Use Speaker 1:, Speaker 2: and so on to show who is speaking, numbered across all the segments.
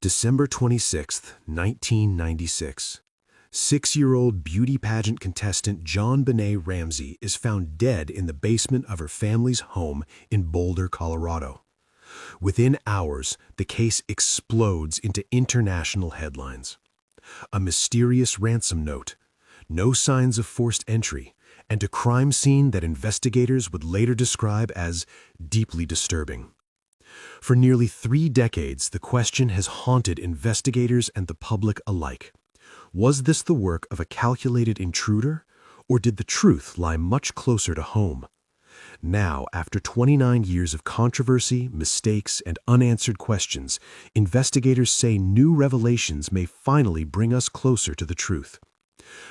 Speaker 1: December 26, 1996. Six-year-old beauty pageant contestant JonBenét Ramsey is found dead in the basement of her family's home in Boulder, Colorado. Within hours, the case explodes into international headlines. A mysterious ransom note, no signs of forced entry, and a crime scene that investigators would later describe as deeply disturbing. For nearly 3 decades, the question has haunted investigators and the public alike. Was this the work of a calculated intruder, or did the truth lie much closer to home? Now, after 29 years of controversy, mistakes, and unanswered questions, investigators say new revelations may finally bring us closer to the truth.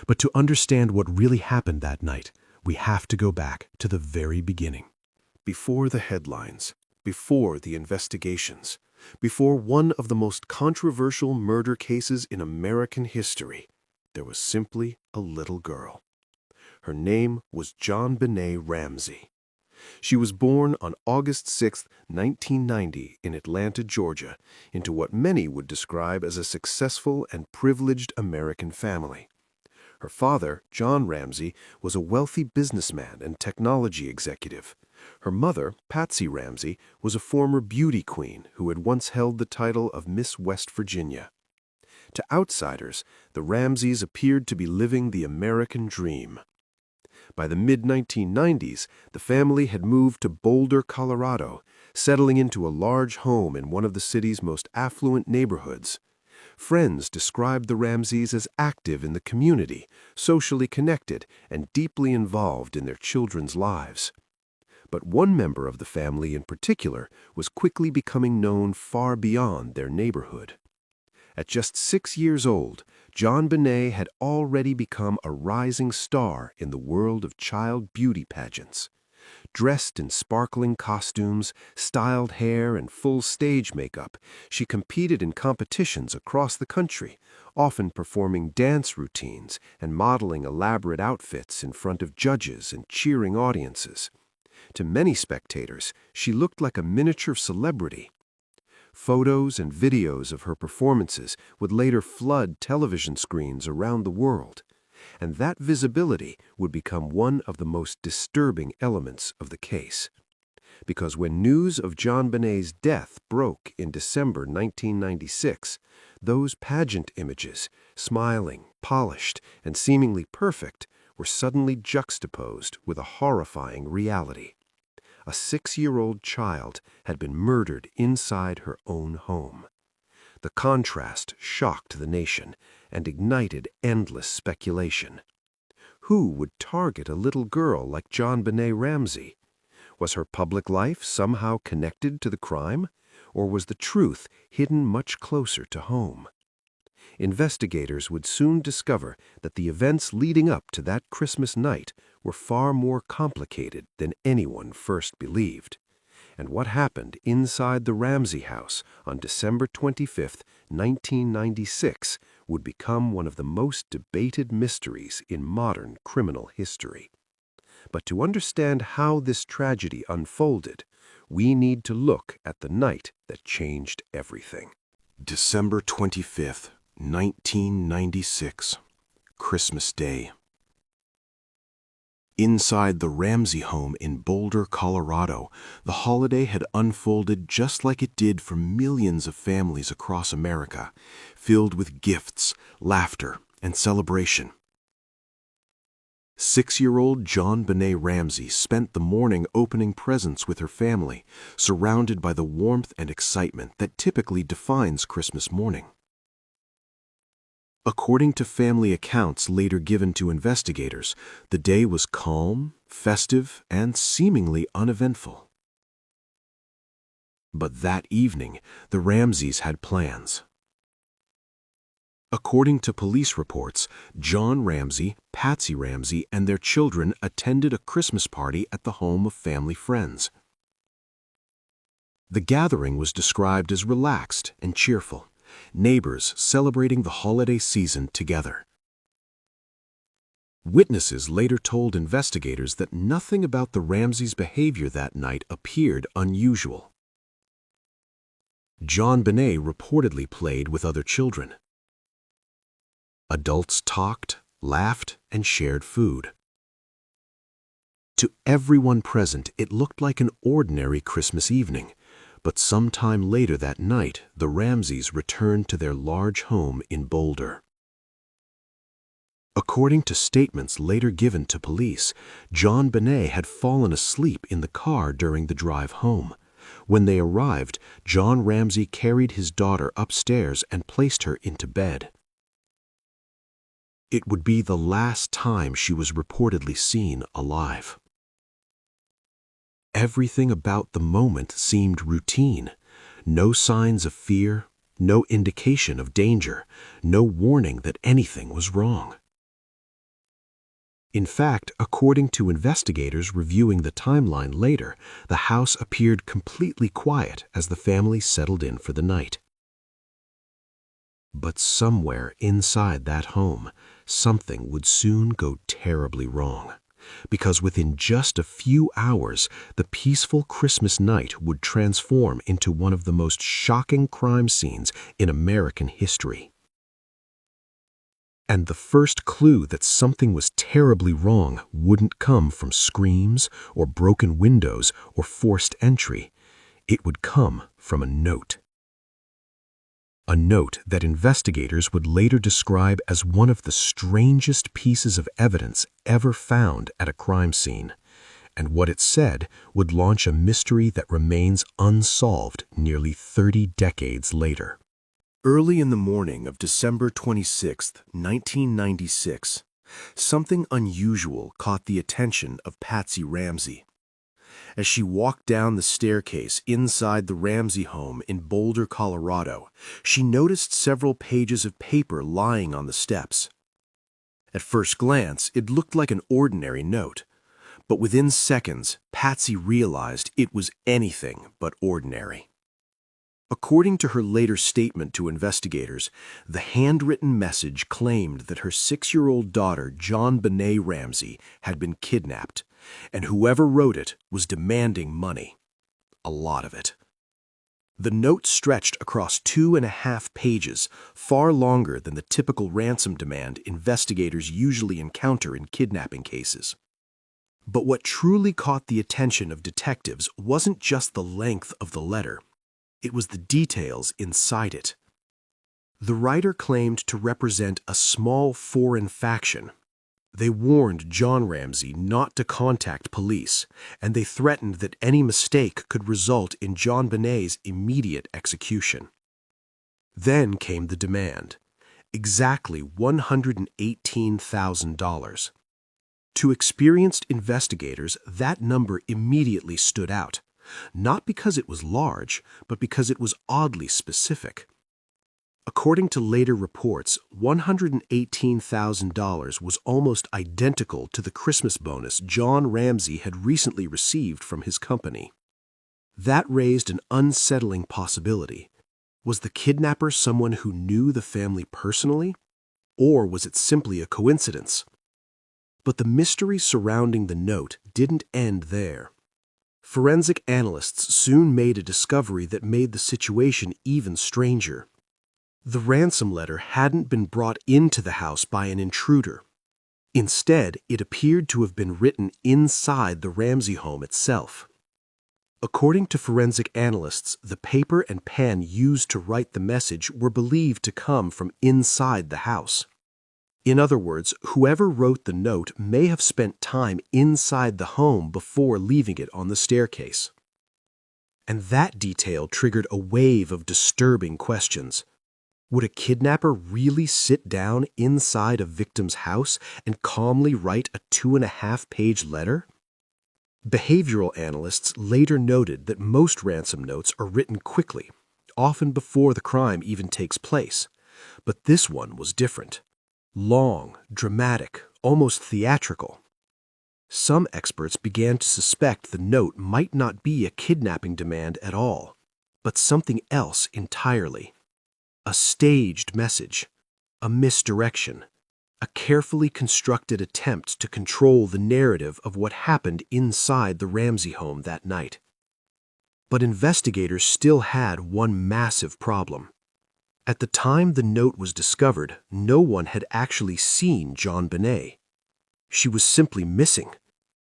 Speaker 1: But to understand what really happened that night, we have to go back to the very beginning. Before the headlines, before the investigations, before one of the most controversial murder cases in American history, there was simply a little girl. Her name was JonBenét Ramsey. She was born on August 6, 1990, in Atlanta, Georgia, into what many would describe as a successful and privileged American family. Her father, John Ramsey, was a wealthy businessman and technology executive. Her mother, Patsy Ramsey, was a former beauty queen who had once held the title of Miss West Virginia. To outsiders, the Ramseys appeared to be living the American dream. By the mid-1990s, the family had moved to Boulder, Colorado, settling into a large home in one of the city's most affluent neighborhoods. Friends described the Ramseys as active in the community, socially connected, and deeply involved in their children's lives. But one member of the family in particular was quickly becoming known far beyond their neighborhood. At just 6 years old, JonBenét had already become a rising star in the world of child beauty pageants. Dressed in sparkling costumes, styled hair, and full stage makeup, she competed in competitions across the country, often performing dance routines and modeling elaborate outfits in front of judges and cheering audiences. To many spectators, she looked like a miniature celebrity. Photos and videos of her performances would later flood television screens around the world, and that visibility would become one of the most disturbing elements of the case. Because when news of JonBenét's death broke in December 1996, those pageant images, smiling, polished, and seemingly perfect, were suddenly juxtaposed with a horrifying reality. A 6-year-old child had been murdered inside her own home. The contrast shocked the nation and ignited endless speculation. Who would target a little girl like JonBenét Ramsey? Was her public life somehow connected to the crime, or was the truth hidden much closer to home? Investigators would soon discover that the events leading up to that Christmas night were far more complicated than anyone first believed. And what happened inside the Ramsey house on December 25, 1996, would become one of the most debated mysteries in modern criminal history. But to understand how this tragedy unfolded, we need to look at the night that changed everything. December 25th, 1996, Christmas Day. Inside the Ramsey home in Boulder, Colorado, the holiday had unfolded just like it did for millions of families across America, filled with gifts, laughter, and celebration. 6-year-old JonBenét Ramsey spent the morning opening presents with her family, surrounded by the warmth and excitement that typically defines Christmas morning. According to family accounts later given to investigators, the day was calm, festive, and seemingly uneventful. But that evening, the Ramseys had plans. According to police reports, John Ramsey, Patsy Ramsey, and their children attended a Christmas party at the home of family friends. The gathering was described as relaxed and cheerful, neighbors celebrating the holiday season together. Witnesses later told investigators that nothing about the Ramseys' behavior that night appeared unusual. JonBenét reportedly played with other children. Adults talked, laughed, and shared food. To everyone present, it looked like an ordinary Christmas evening, but sometime later that night, the Ramseys returned to their large home in Boulder. According to statements later given to police, JonBenét had fallen asleep in the car during the drive home. When they arrived, John Ramsey carried his daughter upstairs and placed her into bed. It would be the last time she was reportedly seen alive. Everything about the moment seemed routine. No signs of fear, no indication of danger, no warning that anything was wrong. In fact, according to investigators reviewing the timeline later, the house appeared completely quiet as the family settled in for the night. But somewhere inside that home, something would soon go terribly wrong, because within just a few hours, the peaceful Christmas night would transform into one of the most shocking crime scenes in American history. And the first clue that something was terribly wrong wouldn't come from screams or broken windows or forced entry. It would come from a note. A note that investigators would later describe as one of the strangest pieces of evidence ever found at a crime scene. And what it said would launch a mystery that remains unsolved nearly 30 decades later. Early in the morning of December 26, 1996, something unusual caught the attention of Patsy Ramsey. As she walked down the staircase inside the Ramsey home in Boulder, Colorado, she noticed several pages of paper lying on the steps. At first glance, it looked like an ordinary note, but within seconds, Patsy realized it was anything but ordinary. According to her later statement to investigators, the handwritten message claimed that her 6-year-old daughter, JonBenét Ramsey, had been kidnapped, and whoever wrote it was demanding money. A lot of it. The note stretched across 2.5 pages, far longer than the typical ransom demand investigators usually encounter in kidnapping cases. But what truly caught the attention of detectives wasn't just the length of the letter. It was the details inside it. The writer claimed to represent a small foreign faction. They warned John Ramsey not to contact police, and they threatened that any mistake could result in JonBenét's immediate execution. Then came the demand, exactly $118,000. To experienced investigators, that number immediately stood out. Not because it was large, but because it was oddly specific. According to later reports, $118,000 was almost identical to the Christmas bonus John Ramsey had recently received from his company. That raised an unsettling possibility. Was the kidnapper someone who knew the family personally? Or was it simply a coincidence? But the mystery surrounding the note didn't end there. Forensic analysts soon made a discovery that made the situation even stranger. The ransom letter hadn't been brought into the house by an intruder. Instead, it appeared to have been written inside the Ramsey home itself. According to forensic analysts, the paper and pen used to write the message were believed to come from inside the house. In other words, whoever wrote the note may have spent time inside the home before leaving it on the staircase. And that detail triggered a wave of disturbing questions. Would a kidnapper really sit down inside a victim's house and calmly write a 2.5-page letter? Behavioral analysts later noted that most ransom notes are written quickly, often before the crime even takes place. But this one was different. Long, dramatic, almost theatrical. Some experts began to suspect the note might not be a kidnapping demand at all, but something else entirely. A staged message, a misdirection, a carefully constructed attempt to control the narrative of what happened inside the Ramsey home that night. But investigators still had one massive problem. At the time the note was discovered, no one had actually seen JonBenét. She was simply missing,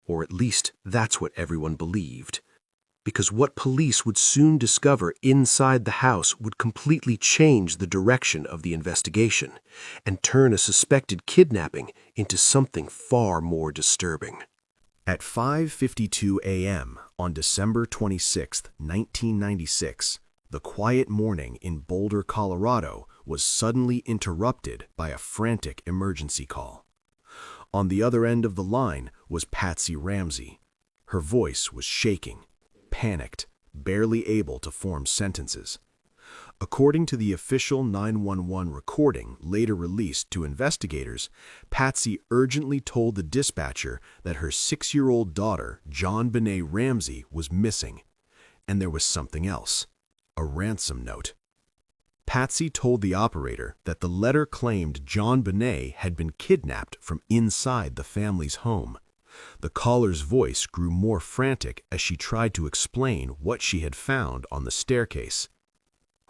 Speaker 1: or at least that's what everyone believed. Because what police would soon discover inside the house would completely change the direction of the investigation and turn a suspected kidnapping into something far more disturbing. At 5:52 a.m. on December 26, 1996, the quiet morning in Boulder, Colorado was suddenly interrupted by a frantic emergency call. On the other end of the line was Patsy Ramsey. Her voice was shaking, panicked, barely able to form sentences. According to the official 911 recording later released to investigators, Patsy urgently told the dispatcher that her 6-year-old daughter, JonBenét Ramsey, was missing. And there was something else, a ransom note. Patsy told the operator that the letter claimed JonBenét had been kidnapped from inside the family's home. The caller's voice grew more frantic as she tried to explain what she had found on the staircase.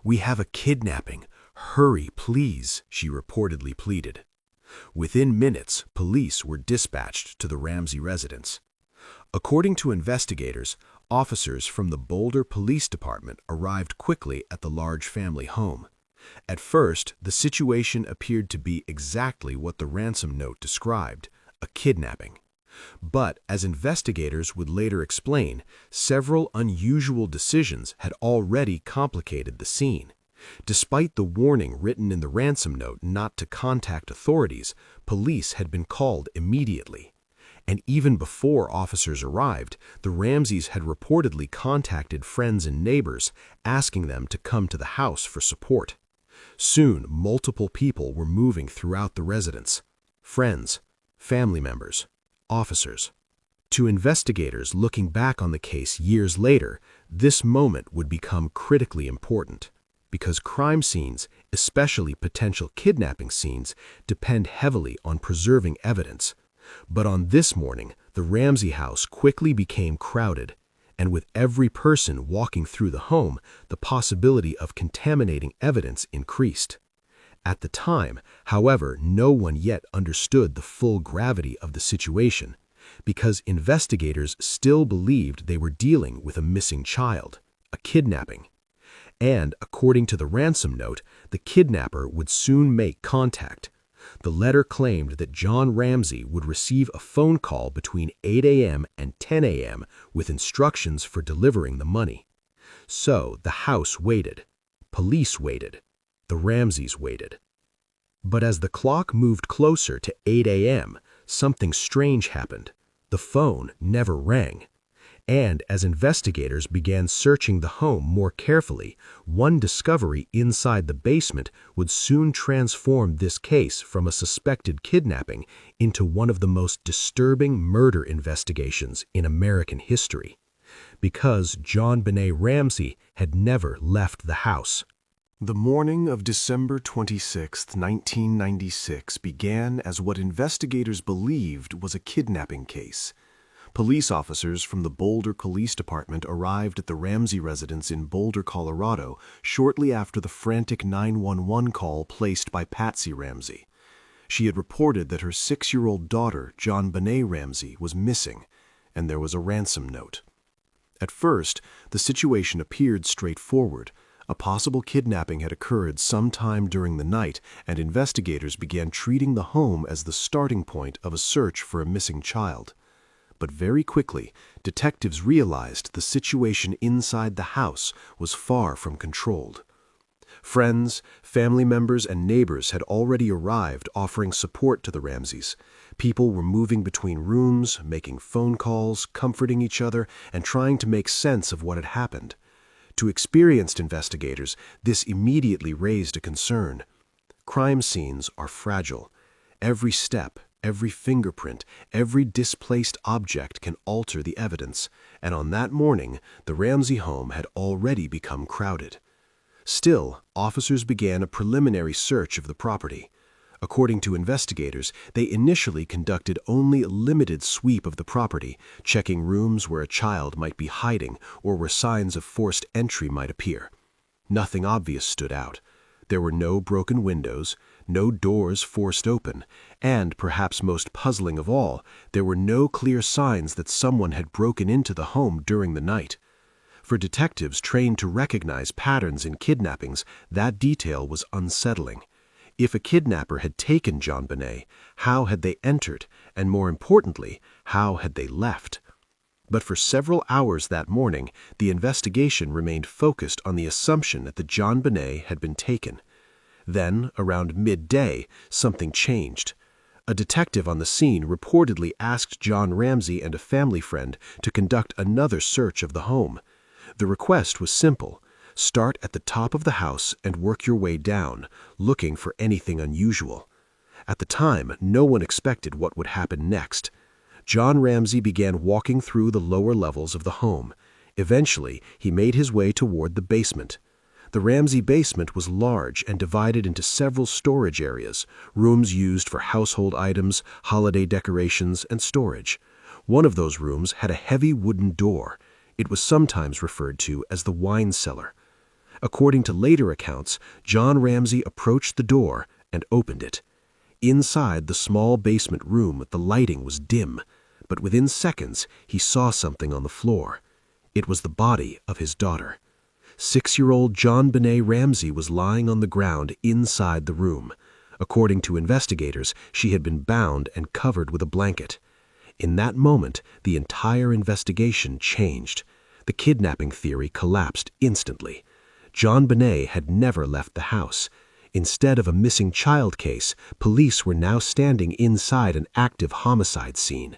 Speaker 1: "We have a kidnapping. Hurry, please," she reportedly pleaded. Within minutes, police were dispatched to the Ramsey residence. According to investigators, officers from the Boulder Police Department arrived quickly at the large family home. At first, the situation appeared to be exactly what the ransom note described, a kidnapping. But, as investigators would later explain, several unusual decisions had already complicated the scene. Despite the warning written in the ransom note not to contact authorities, police had been called immediately. And even before officers arrived, the Ramseys had reportedly contacted friends and neighbors, asking them to come to the house for support. Soon, multiple people were moving throughout the residence: friends, family members, officers. To investigators looking back on the case years later, this moment would become critically important, because crime scenes, especially potential kidnapping scenes, depend heavily on preserving evidence. But on this morning, the Ramsey house quickly became crowded, and with every person walking through the home, the possibility of contaminating evidence increased. At the time, however, no one yet understood the full gravity of the situation, because investigators still believed they were dealing with a missing child, a kidnapping. And, according to the ransom note, the kidnapper would soon make contact. The letter claimed that John Ramsey would receive a phone call between 8 a.m. and 10 a.m. with instructions for delivering the money. So the house waited. Police waited. The Ramseys waited. But as the clock moved closer to 8 a.m., something strange happened. The phone never rang. And as investigators began searching the home more carefully, one discovery inside the basement would soon transform this case from a suspected kidnapping into one of the most disturbing murder investigations in American history. Because JonBenét Ramsey had never left the house. The morning of December 26, 1996 began as what investigators believed was a kidnapping case. Police officers from the Boulder Police Department arrived at the Ramsey residence in Boulder, Colorado, shortly after the frantic 911 call placed by Patsy Ramsey. She had reported that her 6-year-old daughter, JonBenét Ramsey, was missing, and there was a ransom note. At first, the situation appeared straightforward. A possible kidnapping had occurred sometime during the night, and investigators began treating the home as the starting point of a search for a missing child. But very quickly, detectives realized the situation inside the house was far from controlled. Friends, family members, and neighbors had already arrived, offering support to the Ramseys. People were moving between rooms, making phone calls, comforting each other, and trying to make sense of what had happened. To experienced investigators, this immediately raised a concern. Crime scenes are fragile. Every step, every fingerprint, every displaced object can alter the evidence, and on that morning, the Ramsey home had already become crowded. Still, officers began a preliminary search of the property. According to investigators, they initially conducted only a limited sweep of the property, checking rooms where a child might be hiding or where signs of forced entry might appear. Nothing obvious stood out. There were no broken windows, no doors forced open, and, perhaps most puzzling of all, there were no clear signs that someone had broken into the home during the night. For detectives trained to recognize patterns in kidnappings, that detail was unsettling. If a kidnapper had taken JonBenét, how had they entered, and more importantly, how had they left? But for several hours that morning, the investigation remained focused on the assumption that the JonBenét had been taken. Then, around midday, something changed. A detective on the scene reportedly asked John Ramsey and a family friend to conduct another search of the home. The request was simple: start at the top of the house and work your way down, looking for anything unusual. At the time, no one expected what would happen next. John Ramsey began walking through the lower levels of the home. Eventually, he made his way toward the basement. The Ramsey basement was large and divided into several storage areas, rooms used for household items, holiday decorations, and storage. One of those rooms had a heavy wooden door. It was sometimes referred to as the wine cellar. According to later accounts, John Ramsey approached the door and opened it. Inside the small basement room, the lighting was dim, but within seconds he saw something on the floor. It was the body of his daughter. 6-year-old JonBenét Ramsey was lying on the ground inside the room. According to investigators, she had been bound and covered with a blanket. In that moment, the entire investigation changed. The kidnapping theory collapsed instantly. JonBenét had never left the house. Instead of a missing child case, police were now standing inside an active homicide scene.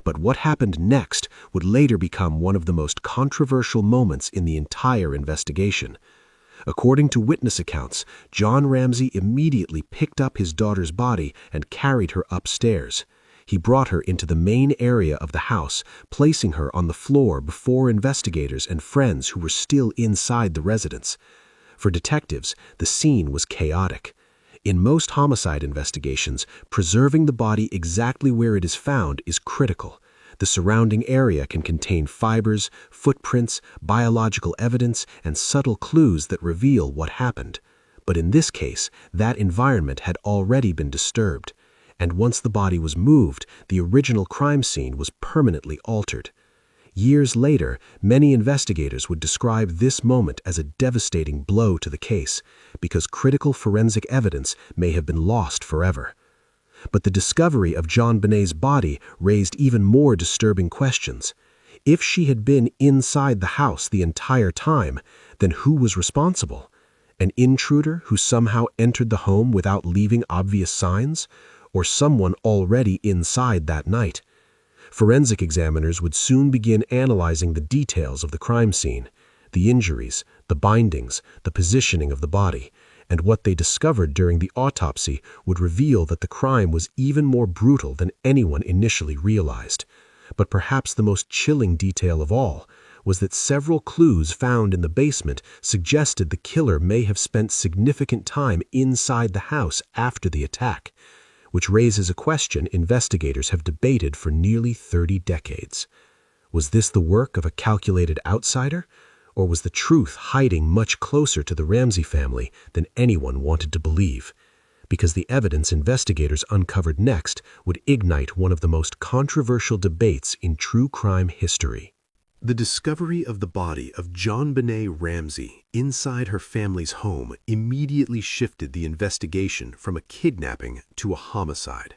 Speaker 1: But what happened next would later become one of the most controversial moments in the entire investigation. According to witness accounts, John Ramsey immediately picked up his daughter's body and carried her upstairs. He brought her into the main area of the house, placing her on the floor before investigators and friends who were still inside the residence. For detectives, the scene was chaotic. In most homicide investigations, preserving the body exactly where it is found is critical. The surrounding area can contain fibers, footprints, biological evidence, and subtle clues that reveal what happened. But in this case, that environment had already been disturbed. And once the body was moved, the original crime scene was permanently altered. Years later, many investigators would describe this moment as a devastating blow to the case, because critical forensic evidence may have been lost forever. But the discovery of JonBenét's body raised even more disturbing questions. If she had been inside the house the entire time, then who was responsible? An intruder who somehow entered the home without leaving obvious signs? Or someone already inside that night? Forensic examiners would soon begin analyzing the details of the crime scene, the injuries, the bindings, the positioning of the body, and what they discovered during the autopsy would reveal that the crime was even more brutal than anyone initially realized. But perhaps the most chilling detail of all was that several clues found in the basement suggested the killer may have spent significant time inside the house after the attack, which raises a question investigators have debated for nearly 30 decades. Was this the work of a calculated outsider, or was the truth hiding much closer to the Ramsey family than anyone wanted to believe? Because the evidence investigators uncovered next would ignite one of the most controversial debates in true crime history. The discovery of the body of JonBenét Ramsey inside her family's home immediately shifted the investigation from a kidnapping to a homicide.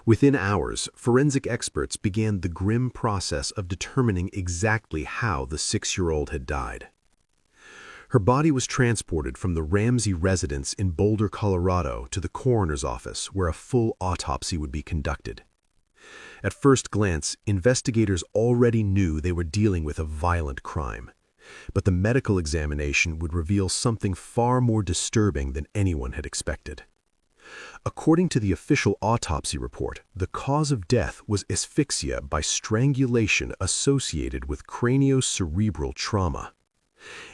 Speaker 1: Within hours, forensic experts began the grim process of determining exactly how the 6-year-old had died. Her body was transported from the Ramsey residence in Boulder, Colorado, to the coroner's office, where a full autopsy would be conducted. At first glance, investigators already knew they were dealing with a violent crime. But the medical examination would reveal something far more disturbing than anyone had expected. According to the official autopsy report, the cause of death was asphyxia by strangulation associated with craniocerebral trauma.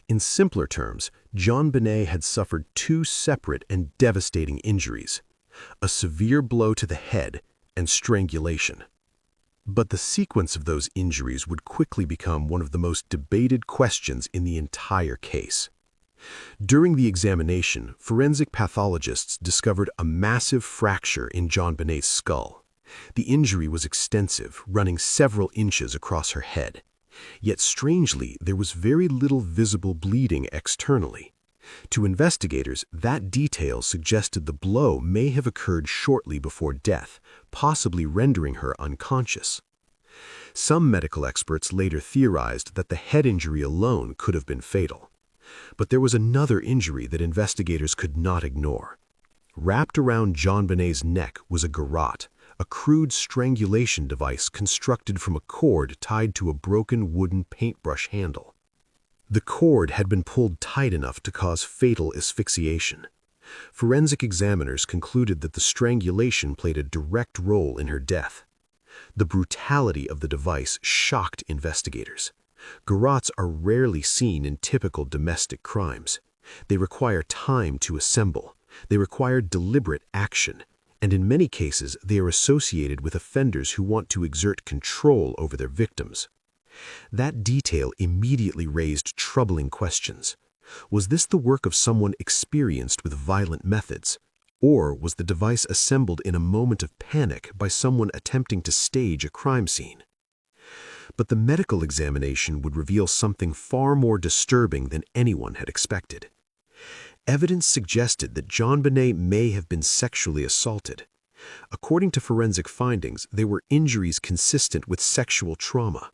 Speaker 1: In simpler terms, JonBenét had suffered two separate and devastating injuries. a severe blow to the head, and strangulation. But the sequence of those injuries would quickly become one of the most debated questions in the entire case. During the examination, forensic pathologists discovered a massive fracture in JonBenét's skull. The injury was extensive, running several inches across her head. Yet strangely, there was very little visible bleeding externally. To investigators, that detail suggested the blow may have occurred shortly before death, possibly rendering her unconscious. Some medical experts later theorized that the head injury alone could have been fatal. But there was another injury that investigators could not ignore. Wrapped around JonBenét's neck was a garrote, a crude strangulation device constructed from a cord tied to a broken wooden paintbrush handle. The cord had been pulled tight enough to cause fatal asphyxiation. Forensic examiners concluded that the strangulation played a direct role in her death. The brutality of the device shocked investigators. Garrotes are rarely seen in typical domestic crimes. They require time to assemble. They require deliberate action. And in many cases, they are associated with offenders who want to exert control over their victims. That detail immediately raised troubling questions. Was this the work of someone experienced with violent methods? Or was the device assembled in a moment of panic by someone attempting to stage a crime scene? But the medical examination would reveal something far more disturbing than anyone had expected. Evidence suggested that JonBenet may have been sexually assaulted. According to forensic findings, they were injuries consistent with sexual trauma.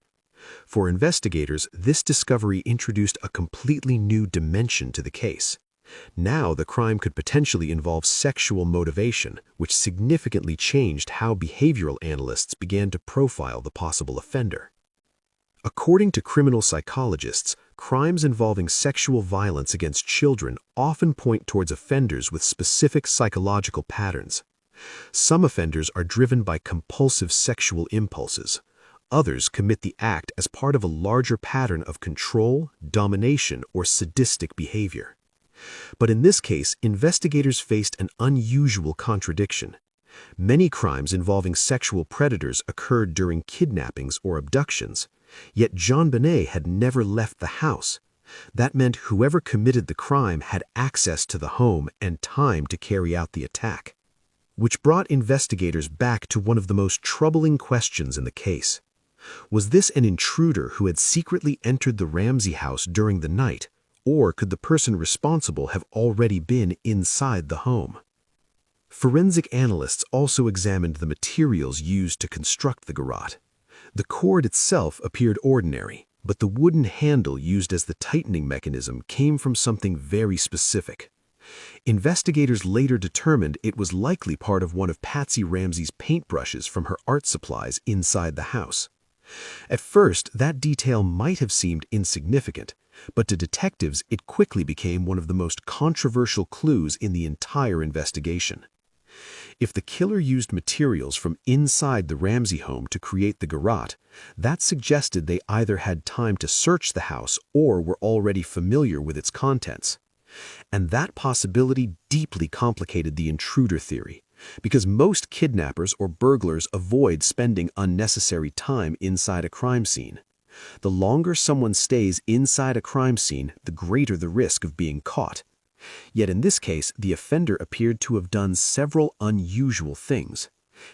Speaker 1: For investigators, this discovery introduced a completely new dimension to the case. Now the crime could potentially involve sexual motivation, which significantly changed how behavioral analysts began to profile the possible offender. According to criminal psychologists, crimes involving sexual violence against children often point towards offenders with specific psychological patterns. Some offenders are driven by compulsive sexual impulses. Others commit the act as part of a larger pattern of control, domination, or sadistic behavior. But in this case, investigators faced an unusual contradiction. Many crimes involving sexual predators occurred during kidnappings or abductions, yet JonBenet had never left the house. That meant whoever committed the crime had access to the home and time to carry out the attack. Which brought investigators back to one of the most troubling questions in the case. Was this an intruder who had secretly entered the Ramsey house during the night, or could the person responsible have already been inside the home? Forensic analysts also examined the materials used to construct the garrote. The cord itself appeared ordinary, but the wooden handle used as the tightening mechanism came from something very specific. Investigators later determined it was likely part of one of Patsy Ramsey's paintbrushes from her art supplies inside the house. At first, that detail might have seemed insignificant, but to detectives it quickly became one of the most controversial clues in the entire investigation. If the killer used materials from inside the Ramsey home to create the garrote, that suggested they either had time to search the house or were already familiar with its contents. And that possibility deeply complicated the intruder theory, because most kidnappers or burglars avoid spending unnecessary time inside a crime scene. The longer someone stays inside a crime scene, the greater the risk of being caught. Yet in this case, the offender appeared to have done several unusual things.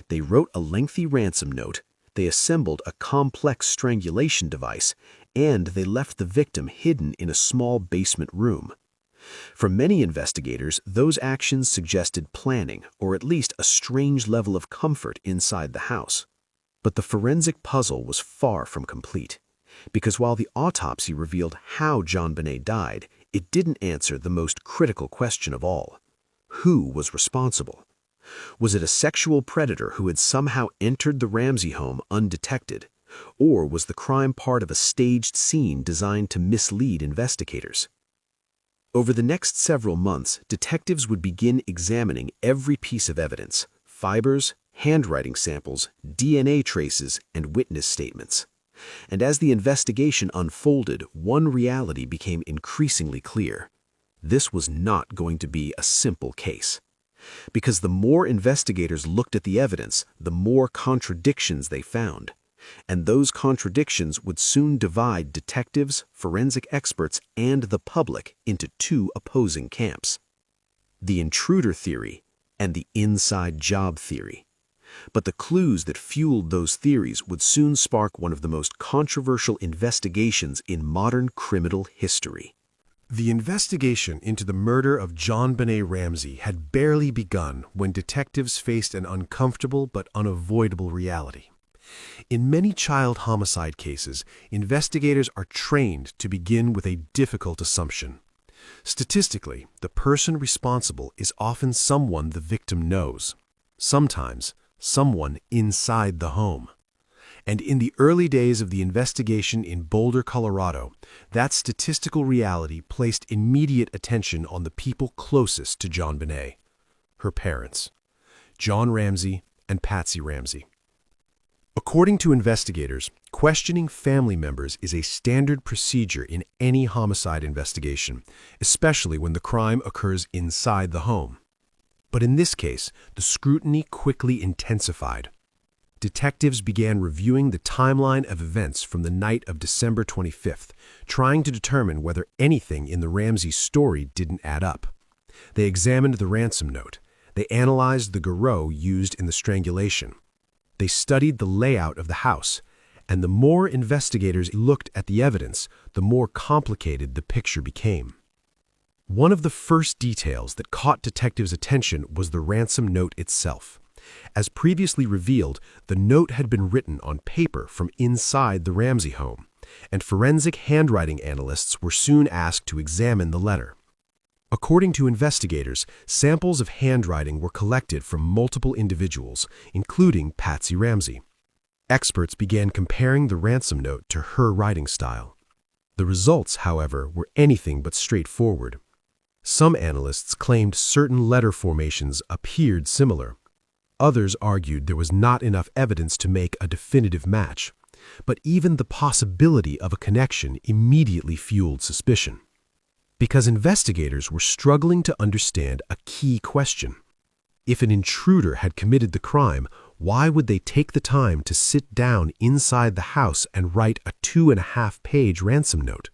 Speaker 1: They wrote a lengthy ransom note, they assembled a complex strangulation device, and they left the victim hidden in a small basement room. For many investigators, those actions suggested planning, or at least a strange level of comfort inside the house. But the forensic puzzle was far from complete, because while the autopsy revealed how JonBenet died, it didn't answer the most critical question of all. Who was responsible? Was it a sexual predator who had somehow entered the Ramsey home undetected, or was the crime part of a staged scene designed to mislead investigators? Over the next several months, detectives would begin examining every piece of evidence: fibers, handwriting samples, DNA traces, and witness statements. And as the investigation unfolded, one reality became increasingly clear. This was not going to be a simple case.
Speaker 2: Because the more investigators looked at the evidence, the more contradictions they found. And those contradictions would soon divide detectives, forensic experts, and the public into two opposing camps: the intruder theory and the inside job theory. But the clues that fueled those theories would soon spark one of the most controversial investigations in modern criminal history.
Speaker 1: The investigation into the murder of JonBenét Ramsey had barely begun when detectives faced an uncomfortable but unavoidable reality. In many child homicide cases, investigators are trained to begin with a difficult assumption. Statistically, the person responsible is often someone the victim knows, sometimes someone inside the home. And in the early days of the investigation in Boulder, Colorado, that statistical reality placed immediate attention on the people closest to JonBenét, her parents, John Ramsey and Patsy Ramsey. According to investigators, questioning family members is a standard procedure in any homicide investigation, especially when the crime occurs inside the home. But in this case, the scrutiny quickly intensified. Detectives began reviewing the timeline of events from the night of December 25th, trying to determine whether anything in the Ramsey story didn't add up. They examined the ransom note. They analyzed the garrote used in the strangulation. They studied the layout of the house, and the more investigators looked at the evidence, the more complicated the picture became. One of the first details that caught detectives' attention was the ransom note itself. As previously revealed, the note had been written on paper from inside the Ramsey home, and forensic handwriting analysts were soon asked to examine the letter. According to investigators, samples of handwriting were collected from multiple individuals, including Patsy Ramsey. Experts began comparing the ransom note to her writing style. The results, however, were anything but straightforward. Some analysts claimed certain letter formations appeared similar. Others argued there was not enough evidence to make a definitive match. But even the possibility of a connection immediately fueled suspicion. Because investigators were struggling to understand a key question. If an intruder had committed the crime, why would they take the time to sit down inside the house and write a 2.5-page ransom note?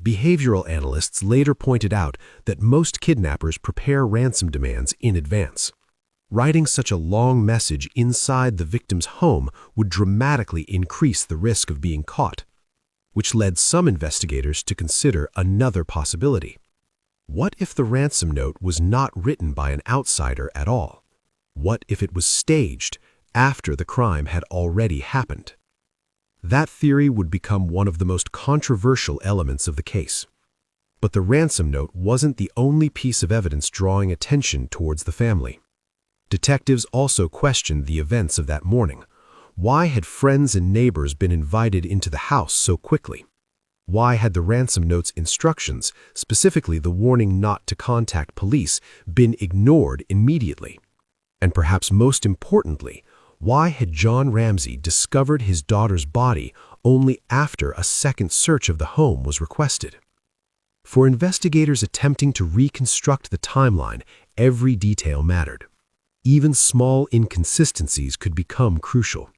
Speaker 1: Behavioral analysts later pointed out that most kidnappers prepare ransom demands in advance. Writing such a long message inside the victim's home would dramatically increase the risk of being caught, which led some investigators to consider another possibility. What if the ransom note was not written by an outsider at all? What if it was staged after the crime had already happened? That theory would become one of the most controversial elements of the case. But the ransom note wasn't the only piece of evidence drawing attention towards the family. Detectives also questioned the events of that morning. Why had friends and neighbors been invited into the house so quickly? Why had the ransom note's instructions, specifically the warning not to contact police, been ignored immediately? And perhaps most importantly, why had John Ramsey discovered his daughter's body only after a second search of the home was requested? For investigators attempting to reconstruct the timeline, every detail mattered. Even small inconsistencies could become crucial.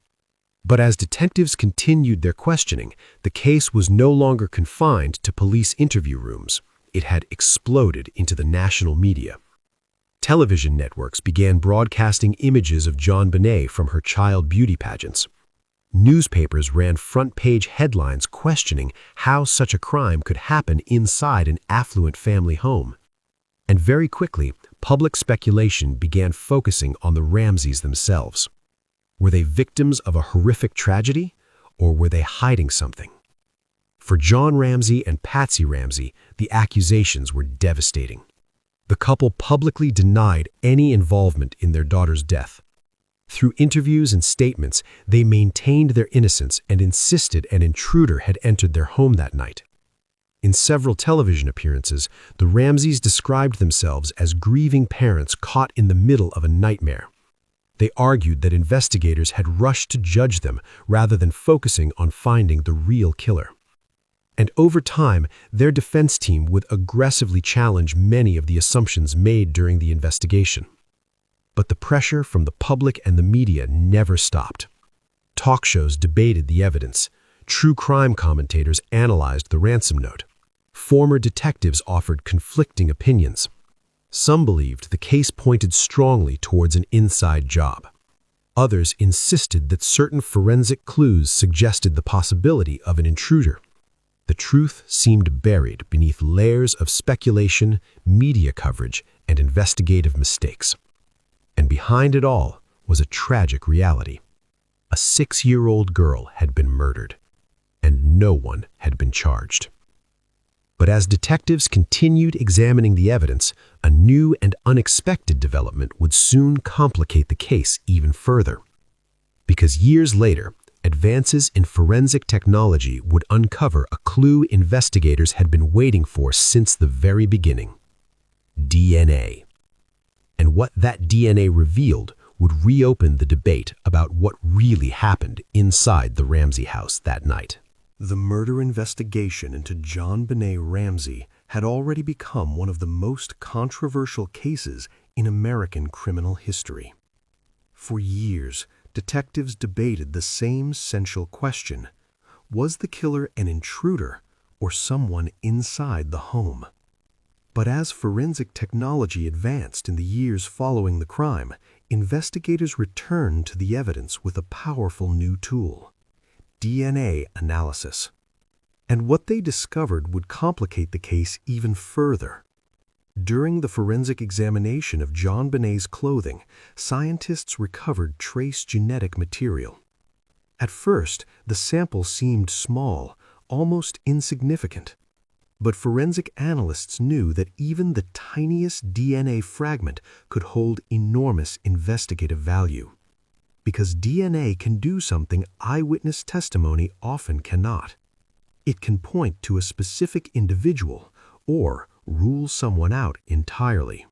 Speaker 1: But as detectives continued their questioning, the case was no longer confined to police interview rooms. It had exploded into the national media. Television networks began broadcasting images of JonBenét from her child beauty pageants. Newspapers ran front-page headlines questioning how such a crime could happen inside an affluent family home. And very quickly, public speculation began focusing on the Ramseys themselves. Were they victims of a horrific tragedy, or were they hiding something? For John Ramsey and Patsy Ramsey, the accusations were devastating. The couple publicly denied any involvement in their daughter's death. Through interviews and statements, they maintained their innocence and insisted an intruder had entered their home that night. In several television appearances, the Ramseys described themselves as grieving parents caught in the middle of a nightmare. They argued that investigators had rushed to judge them rather than focusing on finding the real killer. And over time, their defense team would aggressively challenge many of the assumptions made during the investigation. But the pressure from the public and the media never stopped. Talk shows debated the evidence. True crime commentators analyzed the ransom note. Former detectives offered conflicting opinions. Some believed the case pointed strongly towards an inside job. Others insisted that certain forensic clues suggested the possibility of an intruder. The truth seemed buried beneath layers of speculation, media coverage, and investigative mistakes. And behind it all was a tragic reality. A 6-year-old girl had been murdered, and no one had been charged. But as detectives continued examining the evidence, a new and unexpected development would soon complicate the case even further. Because years later, advances in forensic technology would uncover a clue investigators had been waiting for since the very beginning: DNA. And what that DNA revealed would reopen the debate about what really happened inside the Ramsey house that night. The murder investigation into JonBenét Ramsey had already become one of the most controversial cases in American criminal history. For years, detectives debated the same central question: was the killer an intruder or someone inside the home? But as forensic technology advanced in the years following the crime, investigators returned to the evidence with a powerful new tool: DNA analysis. And what they discovered would complicate the case even further. During the forensic examination of JonBenét's clothing, scientists recovered trace genetic material. At first, the sample seemed small, almost insignificant. But forensic analysts knew that even the tiniest DNA fragment could hold enormous investigative value. Because DNA can do something eyewitness testimony often cannot. It can point to a specific individual or rule someone out entirely.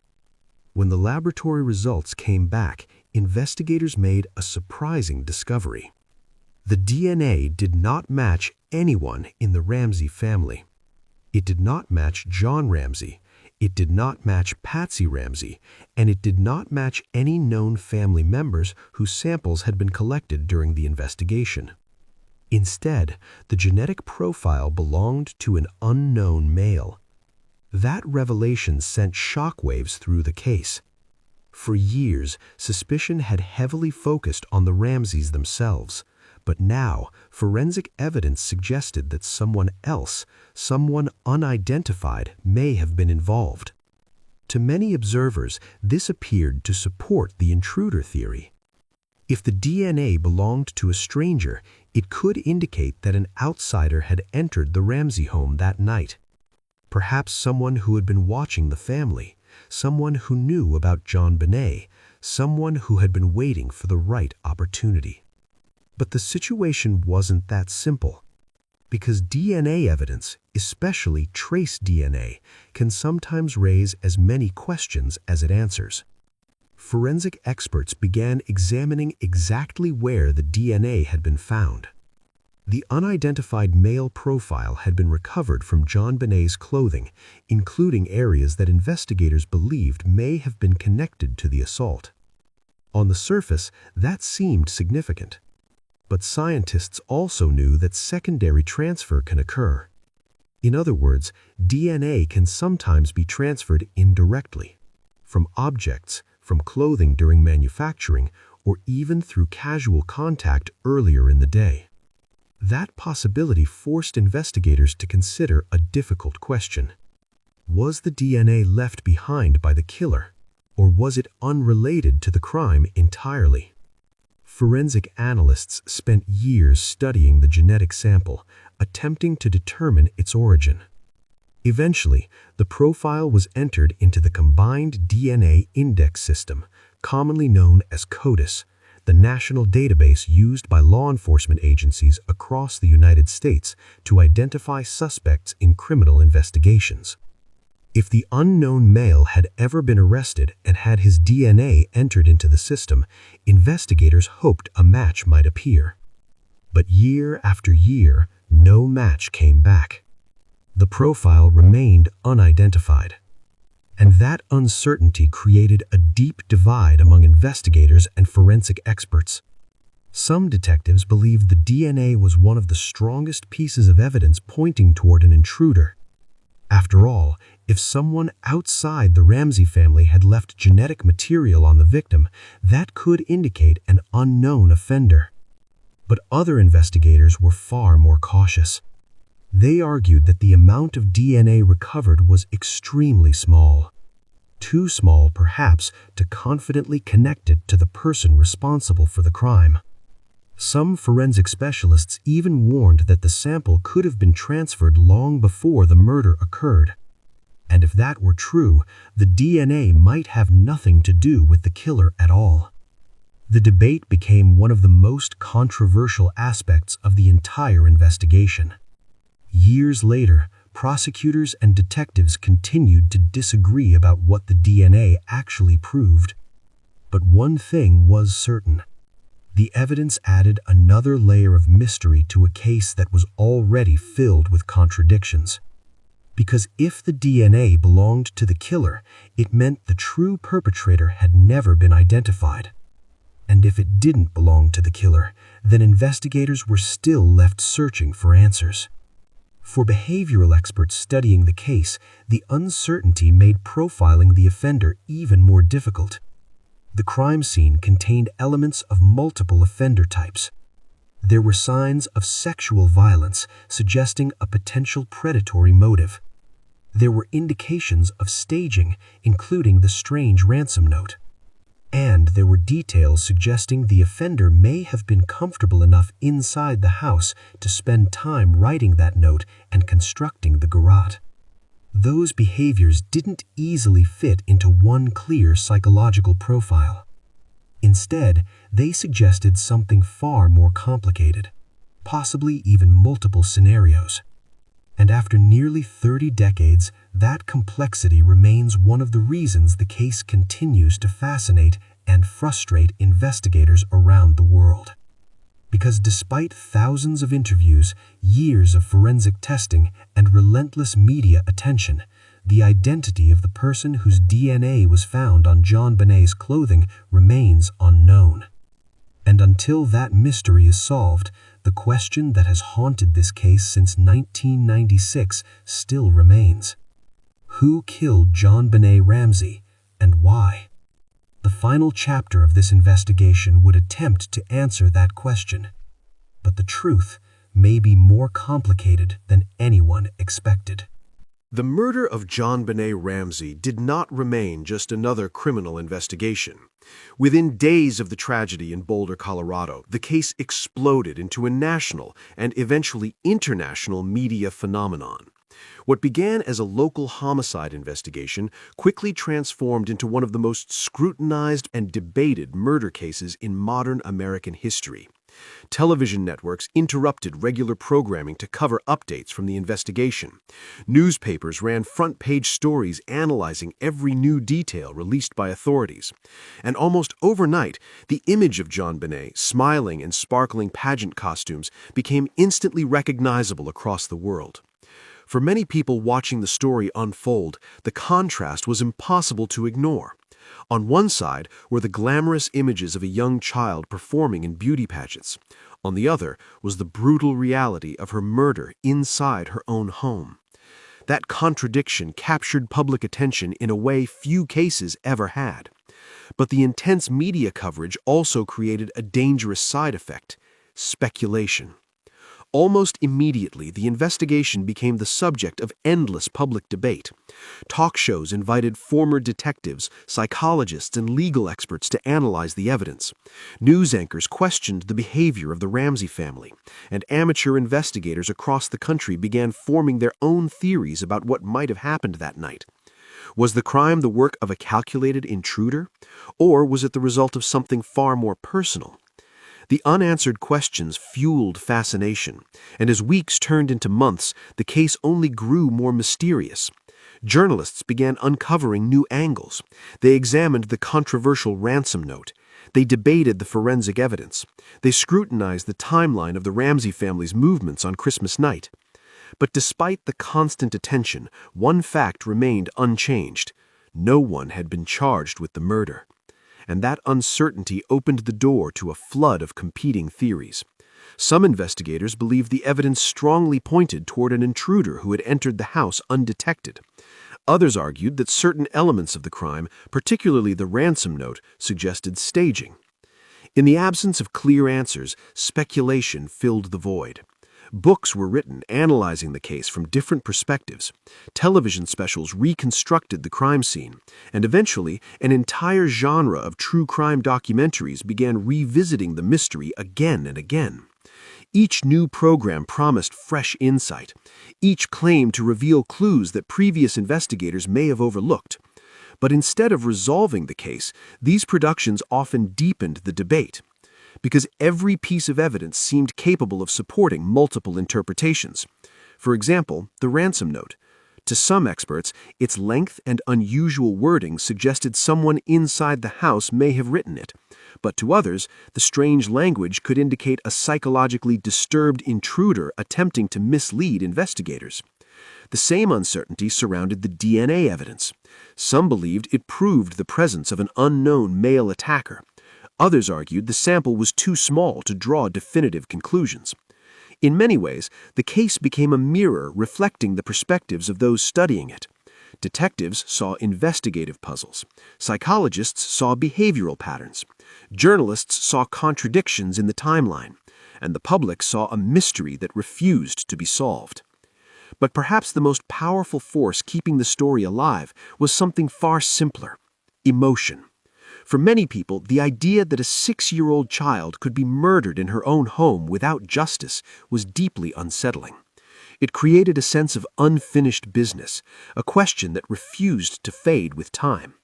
Speaker 1: When the laboratory results came back, investigators made a surprising discovery. The DNA did not match anyone in the Ramsey family. It did not match John Ramsey, it did not match Patsy Ramsey, and it did not match any known family members whose samples had been collected during the investigation. Instead, the genetic profile belonged to an unknown male. That revelation sent shockwaves through the case. For years, suspicion had heavily focused on the Ramseys themselves. But now, forensic evidence suggested that someone else, someone unidentified, may have been involved. To many observers, this appeared to support the intruder theory. If the DNA belonged to a stranger, it could indicate that an outsider had entered the Ramsey home that night. Perhaps someone who had been watching the family, someone who knew about JonBenét, someone who had been waiting for the right opportunity. But the situation wasn't that simple, because DNA evidence, especially trace DNA, can sometimes raise as many questions as it answers. Forensic experts began examining exactly where the DNA had been found. The unidentified male profile had been recovered from JonBenét's clothing, including areas that investigators believed may have been connected to the assault. On the surface, that seemed significant. But scientists also knew that secondary transfer can occur. In other words, DNA can sometimes be transferred indirectly, from objects, from clothing during manufacturing, or even through casual contact earlier in the day. That possibility forced investigators to consider a difficult question. Was the DNA left behind by the killer, or was it unrelated to the crime entirely? Forensic analysts spent years studying the genetic sample, attempting to determine its origin. Eventually, the profile was entered into the Combined DNA Index System, commonly known as CODIS, the national database used by law enforcement agencies across the United States to identify suspects in criminal investigations. If the unknown male had ever been arrested and had his DNA entered into the system, investigators hoped a match might appear. But year after year, no match came back. The profile remained unidentified. And that uncertainty created a deep divide among investigators and forensic experts. Some detectives believed the DNA was one of the strongest pieces of evidence pointing toward an intruder. After all, if someone outside the Ramsey family had left genetic material on the victim, that could indicate an unknown offender. But other investigators were far more cautious. They argued that the amount of DNA recovered was extremely small. Too small, perhaps, to confidently connect it to the person responsible for the crime. Some forensic specialists even warned that the sample could have been transferred long before the murder occurred. And if that were true, the DNA might have nothing to do with the killer at all. The debate became one of the most controversial aspects of the entire investigation. Years later, prosecutors and detectives continued to disagree about what the DNA actually proved. But one thing was certain. The evidence added another layer of mystery to a case that was already filled with contradictions. Because if the DNA belonged to the killer, it meant the true perpetrator had never been identified. And if it didn't belong to the killer, then investigators were still left searching for answers. For behavioral experts studying the case, the uncertainty made profiling the offender even more difficult. The crime scene contained elements of multiple offender types. There were signs of sexual violence, suggesting a potential predatory motive. There were indications of staging, including the strange ransom note. And there were details suggesting the offender may have been comfortable enough inside the house to spend time writing that note and constructing the garrote. Those behaviors didn't easily fit into one clear psychological profile. Instead, they suggested something far more complicated, possibly even multiple scenarios. And after nearly 30 decades, that complexity remains one of the reasons the case continues to fascinate and frustrate investigators around the world. Because despite thousands of interviews, years of forensic testing, and relentless media attention, the identity of the person whose DNA was found on JonBenét's clothing remains unknown. And until that mystery is solved, the question that has haunted this case since 1996 still remains. Who killed JonBenét Ramsey, and why? The final chapter of this investigation would attempt to answer that question. But the truth may be more complicated than anyone expected.
Speaker 2: The murder of JonBenét Ramsey did not remain just another criminal investigation. Within days of the tragedy in Boulder, Colorado, the case exploded into a national and eventually international media phenomenon. What began as a local homicide investigation quickly transformed into one of the most scrutinized and debated murder cases in modern American history. Television networks interrupted regular programming to cover updates from the investigation. Newspapers ran front-page stories analyzing every new detail released by authorities. And almost overnight, the image of JonBenét, smiling in sparkling pageant costumes, became instantly recognizable across the world. For many people watching the story unfold, the contrast was impossible to ignore. On one side were the glamorous images of a young child performing in beauty pageants. On the other was the brutal reality of her murder inside her own home. That contradiction captured public attention in a way few cases ever had. But the intense media coverage also created a dangerous side effect: speculation. Almost immediately, the investigation became the subject of endless public debate. Talk shows invited former detectives, psychologists, and legal experts to analyze the evidence. News anchors questioned the behavior of the Ramsey family, and amateur investigators across the country began forming their own theories about what might have happened that night. Was the crime the work of a calculated intruder, or was it the result of something far more personal? The unanswered questions fueled fascination, and as weeks turned into months, the case only grew more mysterious. Journalists began uncovering new angles. They examined the controversial ransom note. They debated the forensic evidence. They scrutinized the timeline of the Ramsey family's movements on Christmas night. But despite the constant attention, one fact remained unchanged. no one had been charged with the murder. And that uncertainty opened the door to a flood of competing theories. Some investigators believed the evidence strongly pointed toward an intruder who had entered the house undetected. Others argued that certain elements of the crime, particularly the ransom note, suggested staging. In the absence of clear answers, speculation filled the void. Books were written analyzing the case from different perspectives. Television specials reconstructed the crime scene, and eventually an entire genre of true crime documentaries began revisiting the mystery again and again. Each new program promised fresh insight. Each claimed to reveal clues that previous investigators may have overlooked. But instead of resolving the case, these productions often deepened the debate, because every piece of evidence seemed capable of supporting multiple interpretations. For example, the ransom note. To some experts, its length and unusual wording suggested someone inside the house may have written it. But to others, the strange language could indicate a psychologically disturbed intruder attempting to mislead investigators. The same uncertainty surrounded the DNA evidence. Some believed it proved the presence of an unknown male attacker. Others argued the sample was too small to draw definitive conclusions. In many ways, the case became a mirror reflecting the perspectives of those studying it. Detectives saw investigative puzzles. Psychologists saw behavioral patterns. Journalists saw contradictions in the timeline. And the public saw a mystery that refused to be solved. But perhaps the most powerful force keeping the story alive was something far simpler: emotion. For many people, the idea that a 6-year-old child could be murdered in her own home without justice was deeply unsettling. It created a sense of unfinished business, a question that refused to fade with time.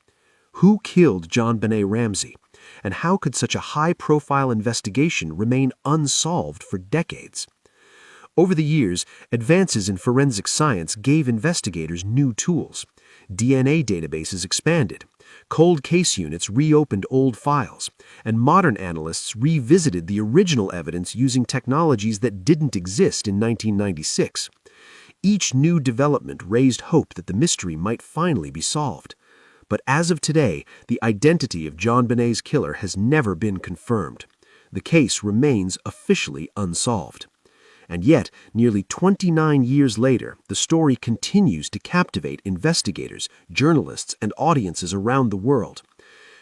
Speaker 2: Who killed JonBenét Ramsey? And how could such a high-profile investigation remain unsolved for decades? Over the years, advances in forensic science gave investigators new tools. DNA databases expanded. Cold case units reopened old files, and modern analysts revisited the original evidence using technologies that didn't exist in 1996. Each new development raised hope that the mystery might finally be solved. But as of today, the identity of JonBenét's killer has never been confirmed. The case remains officially unsolved. And yet, nearly 29 years later, the story continues to captivate investigators, journalists, and audiences around the world.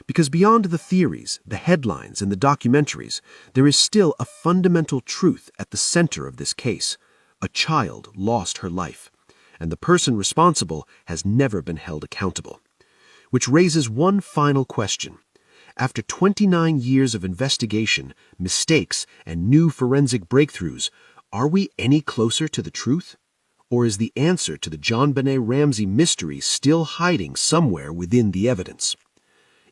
Speaker 2: Because beyond the theories, the headlines, and the documentaries, there is still a fundamental truth at the center of this case. A child lost her life, and the person responsible has never been held accountable. Which raises one final question. After 29 years of investigation, mistakes, and new forensic breakthroughs, are we any closer to the truth? Or is the answer to the JonBenét Ramsey mystery still hiding somewhere within the evidence?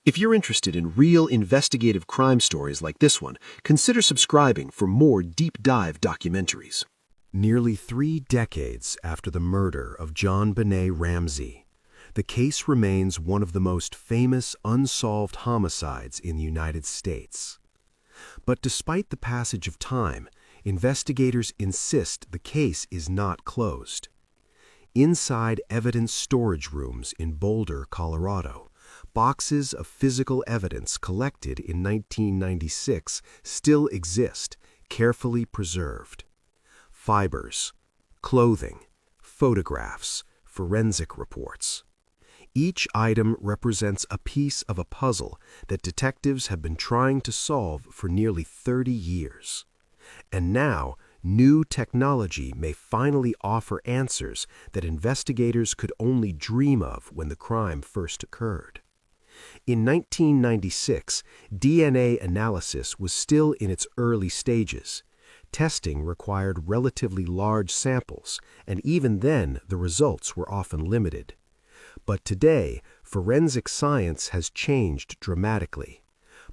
Speaker 2: If you're interested in real investigative crime stories like this one, consider subscribing for more deep-dive documentaries.
Speaker 1: Nearly 3 decades after the murder of JonBenét Ramsey, the case remains one of the most famous unsolved homicides in the United States. But despite the passage of time, investigators insist the case is not closed. Inside evidence storage rooms in Boulder, Colorado, boxes of physical evidence collected in 1996 still exist, carefully preserved. Fibers, clothing, photographs, forensic reports. Each item represents a piece of a puzzle that detectives have been trying to solve for nearly 30 years. And now, new technology may finally offer answers that investigators could only dream of when the crime first occurred. In 1996, DNA analysis was still in its early stages. Testing required relatively large samples, and even then the results were often limited. But today, forensic science has changed dramatically.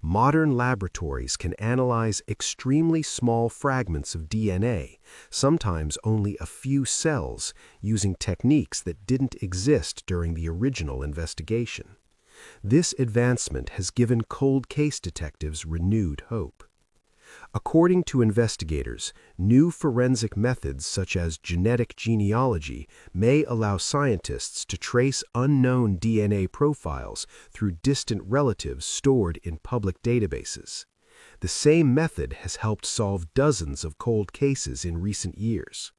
Speaker 1: Modern laboratories can analyze extremely small fragments of DNA, sometimes only a few cells, using techniques that didn't exist during the original investigation. This advancement has given cold case detectives renewed hope. According to investigators, new forensic methods such as genetic genealogy may allow scientists to trace unknown DNA profiles through distant relatives stored in public databases. The same method has helped solve dozens of cold cases in recent years.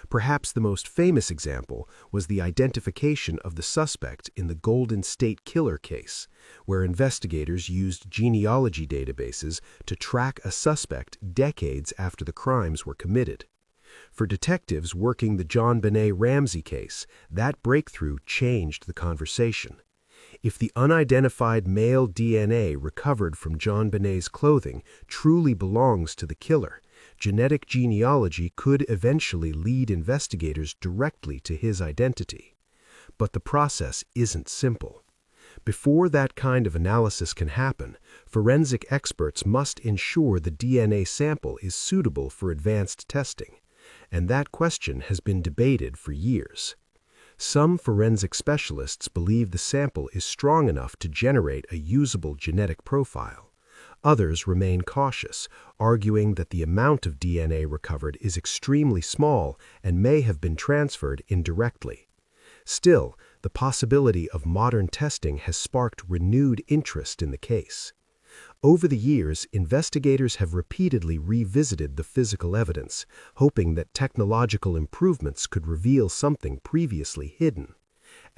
Speaker 1: Perhaps the most famous example was the identification of the suspect in the Golden State Killer case, where investigators used genealogy databases to track a suspect decades after the crimes were committed. For detectives working the JonBenét Ramsey case, that breakthrough changed the conversation. If the unidentified male DNA recovered from JonBenét's clothing truly belongs to the killer, genetic genealogy could eventually lead investigators directly to his identity. But the process isn't simple. Before that kind of analysis can happen, forensic experts must ensure the DNA sample is suitable for advanced testing, and that question has been debated for years. Some forensic specialists believe the sample is strong enough to generate a usable genetic profile. Others remain cautious, arguing that the amount of DNA recovered is extremely small and may have been transferred indirectly. Still, the possibility of modern testing has sparked renewed interest in the case. Over the years, investigators have repeatedly revisited the physical evidence, hoping that technological improvements could reveal something previously hidden.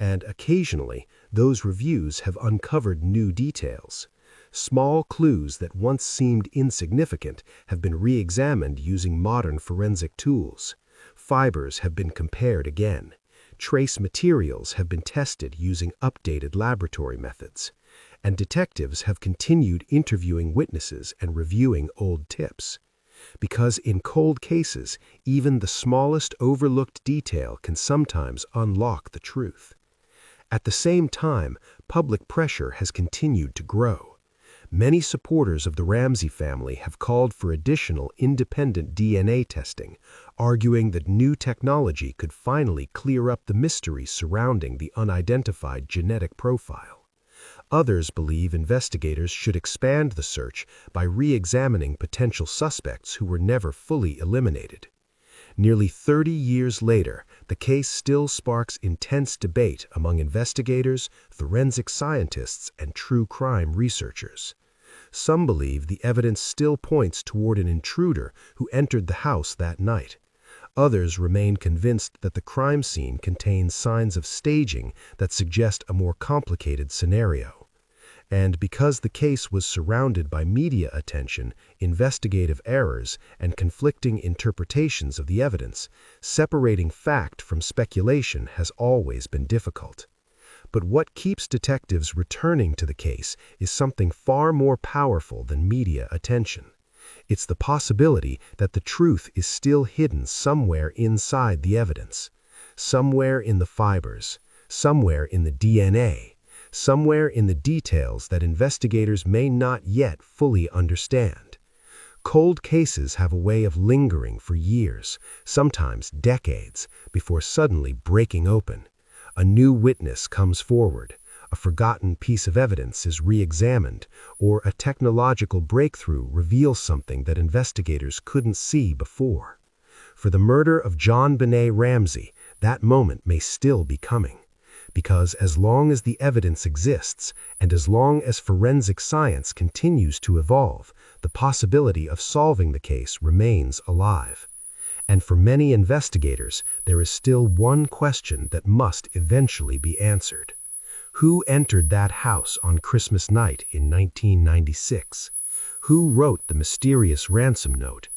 Speaker 1: And occasionally, those reviews have uncovered new details. Small clues that once seemed insignificant have been re-examined using modern forensic tools. Fibers have been compared again. Trace materials have been tested using updated laboratory methods. And detectives have continued interviewing witnesses and reviewing old tips. Because in cold cases, even the smallest overlooked detail can sometimes unlock the truth. At the same time, public pressure has continued to grow. Many supporters of the Ramsey family have called for additional independent DNA testing, arguing that new technology could finally clear up the mystery surrounding the unidentified genetic profile. Others believe investigators should expand the search by re-examining potential suspects who were never fully eliminated. Nearly 30 years later, the case still sparks intense debate among investigators, forensic scientists, and true crime researchers. Some believe the evidence still points toward an intruder who entered the house that night. Others remain convinced that the crime scene contains signs of staging that suggest a more complicated scenario. And because the case was surrounded by media attention, investigative errors, and conflicting interpretations of the evidence, separating fact from speculation has always been difficult. But what keeps detectives returning to the case is something far more powerful than media attention. It's the possibility that the truth is still hidden somewhere inside the evidence, somewhere in the fibers, somewhere in the DNA, somewhere in the details that investigators may not yet fully understand. Cold cases have a way of lingering for years, sometimes decades, before suddenly breaking open. A new witness comes forward, a forgotten piece of evidence is re-examined, or a technological breakthrough reveals something that investigators couldn't see before. For the murder of JonBenét Ramsey, that moment may still be coming. Because as long as the evidence exists, and as long as forensic science continues to evolve, the possibility of solving the case remains alive. And for many investigators, there is still one question that must eventually be answered. Who entered that house on Christmas night in 1996? Who wrote the mysterious ransom note?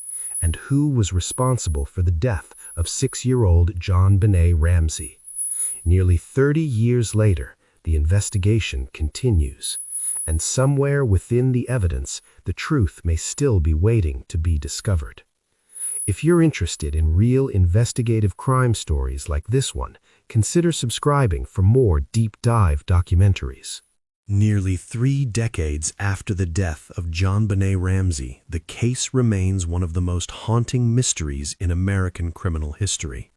Speaker 1: And who was responsible for the death of 6-year-old JonBenét Ramsey? Nearly 30 years later, the investigation continues, and somewhere within the evidence, the truth may still be waiting to be discovered. If you're interested in real investigative crime stories like this one, consider subscribing for more deep-dive documentaries.
Speaker 2: Nearly 3 decades after the death of JonBenét Ramsey, the case remains one of the most haunting mysteries in American criminal history.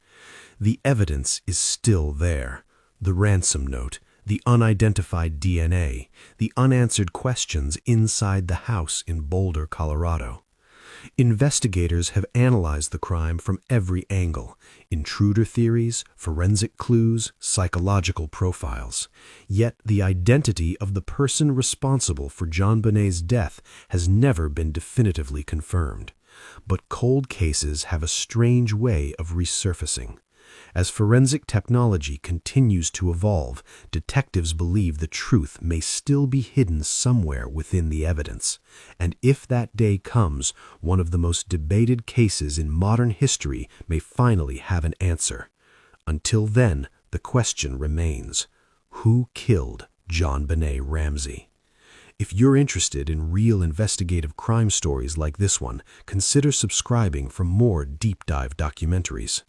Speaker 2: The evidence is still there. The ransom note, the unidentified DNA, the unanswered questions inside the house in Boulder, Colorado.
Speaker 1: Investigators have analyzed the crime from every angle: intruder theories, forensic clues, psychological profiles. Yet the identity of the person responsible for JonBenét's death has never been definitively confirmed. But cold cases have a strange way of resurfacing. As forensic technology continues to evolve, detectives believe the truth may still be hidden somewhere within the evidence. And if that day comes, one of the most debated cases in modern history may finally have an answer. Until then, the question remains: who killed JonBenét Ramsey? If you're interested in real investigative crime stories like this one, consider subscribing for more deep dive documentaries.